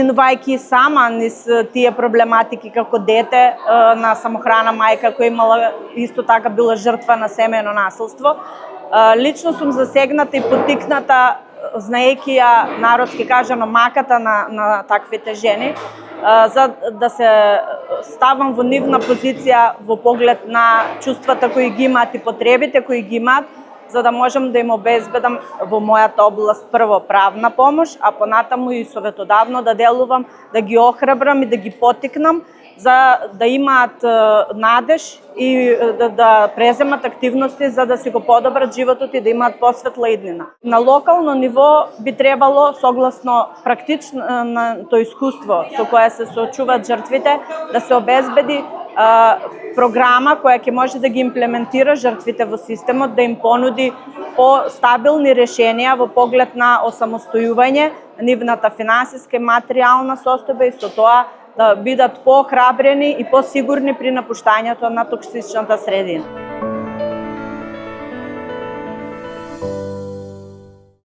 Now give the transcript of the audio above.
поминувајќи сама низ тие проблематики како дете на самохрана мајка која имала исто така била жртва на семејно насилство. Лично сум засегната и поттикната, знаејќи ја народски кажано маката на таквите жени, за да се ставам во нивна позиција во поглед на чувствата кои ги имаат и потребите кои ги имаат, за да можам да им обезбедам во мојата област прво правна помош, а понатаму и советодавно да делувам, да ги охрабрам и да ги поттикнам за да имаат надеж и да преземат активности за да си го подобрат животот и да имаат посветла иднина. На локално ниво би требало, согласно практичното искуство со кое се соочуваат жртвите, да се обезбеди програма која ќе може да ги имплементира жртвите во системот, да им понуди по-стабилни решенија во поглед на осамостојување, нивната финансиска и материјална состојба и со тоа да бидат по-охрабрени и по-сигурни при напуштањето на токсичната средина.